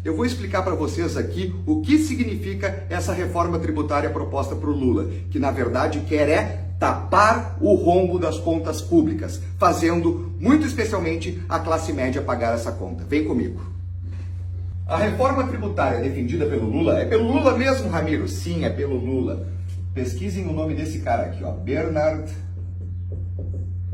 eu vou explicar para vocês aqui o que significa essa reforma tributária proposta por Lula, que na verdade quer tapar o rombo das contas públicas, fazendo muito especialmente a classe média pagar essa conta. Vem comigo. A reforma tributária defendida pelo Lula, é pelo Lula mesmo, Ramiro? Sim, é pelo Lula. Pesquisem o nome desse cara aqui, ó, Bernard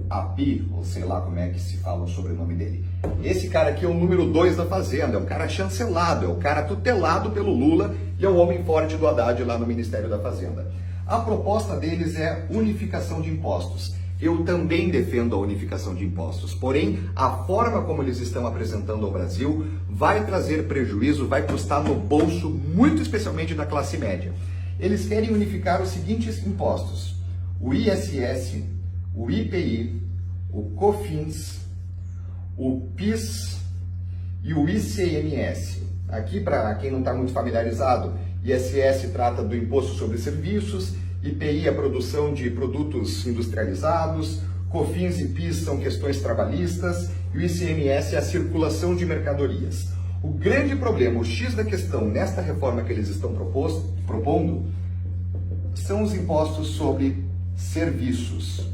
Api, ou sei lá como é que se fala o sobrenome dele. Esse cara aqui é o número 2 da Fazenda, é um cara chancelado, é o cara tutelado pelo Lula e é o homem forte do Haddad lá no Ministério da Fazenda. A proposta deles é unificação de impostos. Eu também defendo a unificação de impostos, porém a forma como eles estão apresentando ao Brasil vai trazer prejuízo, vai custar no bolso, muito especialmente da classe média. Eles querem unificar os seguintes impostos: o ISS, o IPI, o COFINS, o PIS e o ICMS. Aqui, para quem não está muito familiarizado, ISS trata do Imposto sobre Serviços, IPI é a produção de produtos industrializados, COFINS e PIS são questões trabalhistas e o ICMS é a circulação de mercadorias. O grande problema, o X da questão nesta reforma que eles estão propondo, são os impostos sobre serviços,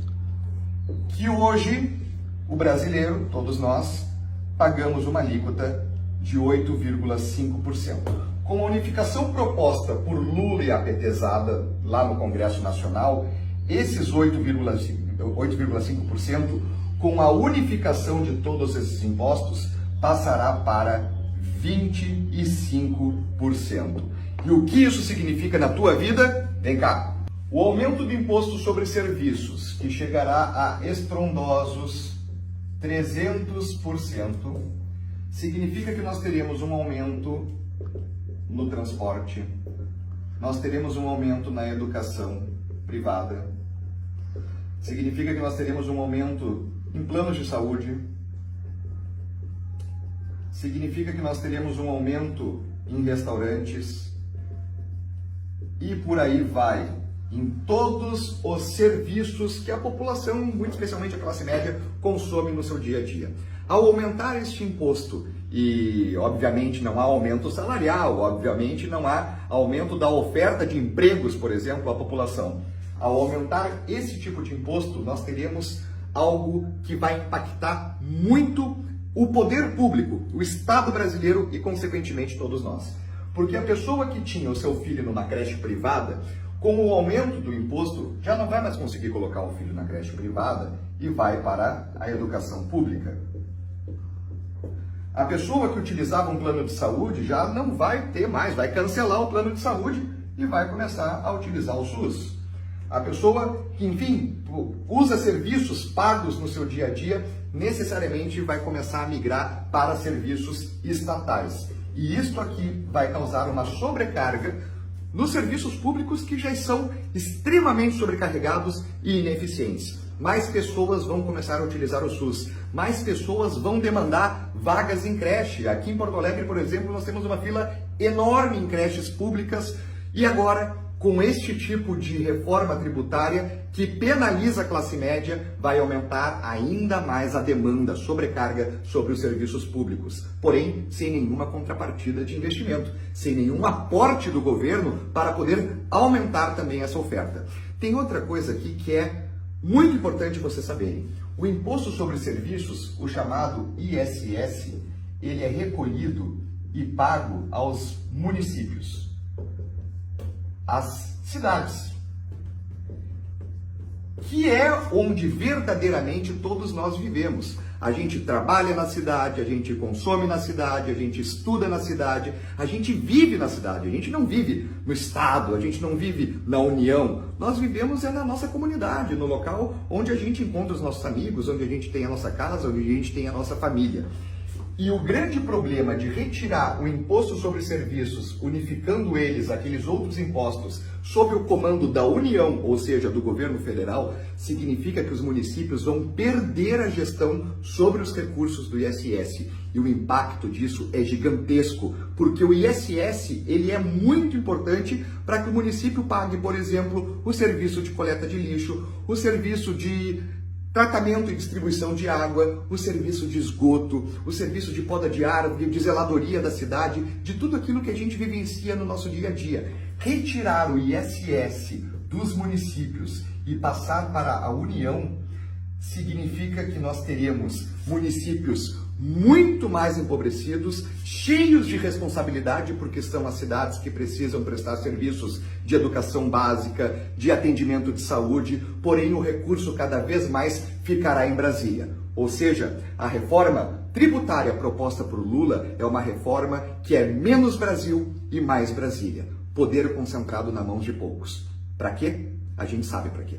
que hoje o brasileiro, todos nós, pagamos uma alíquota de 8,5%. Com a unificação proposta por Lula e a petezada lá no Congresso Nacional, esses 8,5%, com a unificação de todos esses impostos, passará para 25%. E o que isso significa na tua vida? Vem cá. O aumento do imposto sobre serviços, que chegará a estrondosos 300%, significa que nós teremos um aumento no transporte, nós teremos um aumento na educação privada, significa que nós teremos um aumento em planos de saúde, significa que nós teremos um aumento em restaurantes e por aí vai, em todos os serviços que a população, muito especialmente a classe média, consome no seu dia a dia. Ao aumentar este imposto, e obviamente não há aumento salarial, obviamente não há aumento da oferta de empregos, por exemplo, à população. Ao aumentar esse tipo de imposto, nós teremos algo que vai impactar muito o poder público, o Estado brasileiro e, consequentemente, todos nós. Porque a pessoa que tinha o seu filho numa creche privada, com o aumento do imposto, já não vai mais conseguir colocar o filho na creche privada e vai para a educação pública. A pessoa que utilizava um plano de saúde já não vai ter mais, vai cancelar o plano de saúde e vai começar a utilizar o SUS. A pessoa que, enfim, usa serviços pagos no seu dia a dia, necessariamente vai começar a migrar para serviços estatais. E isso aqui vai causar uma sobrecarga nos serviços públicos que já são extremamente sobrecarregados e ineficientes. Mais pessoas vão começar a utilizar o SUS, mais pessoas vão demandar vagas em creche. Aqui em Porto Alegre, por exemplo, nós temos uma fila enorme em creches públicas e agora, com este tipo de reforma tributária que penaliza a classe média, vai aumentar ainda mais a demanda, sobrecarga sobre os serviços públicos. Porém, sem nenhuma contrapartida de investimento, sem nenhum aporte do governo para poder aumentar também essa oferta. Tem outra coisa aqui que é muito importante vocês saberem. O imposto sobre serviços, o chamado ISS, ele é recolhido e pago aos municípios, às cidades, que é onde verdadeiramente todos nós vivemos. A gente trabalha na cidade, a gente consome na cidade, a gente estuda na cidade, a gente vive na cidade, a gente não vive no estado, a gente não vive na União, nós vivemos na nossa comunidade, no local onde a gente encontra os nossos amigos, onde a gente tem a nossa casa, onde a gente tem a nossa família. E o grande problema de retirar o imposto sobre serviços, unificando eles, aqueles outros impostos, sob o comando da União, ou seja, do governo federal, significa que os municípios vão perder a gestão sobre os recursos do ISS. E o impacto disso é gigantesco, porque o ISS ele é muito importante para que o município pague, por exemplo, o serviço de coleta de lixo, o serviço de tratamento e distribuição de água, o serviço de esgoto, o serviço de poda de árvore, de zeladoria da cidade, de tudo aquilo que a gente vivencia no nosso dia a dia. Retirar o ISS dos municípios e passar para a União significa que nós teríamos municípios muito mais empobrecidos, cheios de responsabilidade, porque são as cidades que precisam prestar serviços de educação básica, de atendimento de saúde, porém o recurso cada vez mais ficará em Brasília. Ou seja, a reforma tributária proposta por Lula é uma reforma que é menos Brasil e mais Brasília. Poder concentrado na mão de poucos. Para quê? A gente sabe para quê.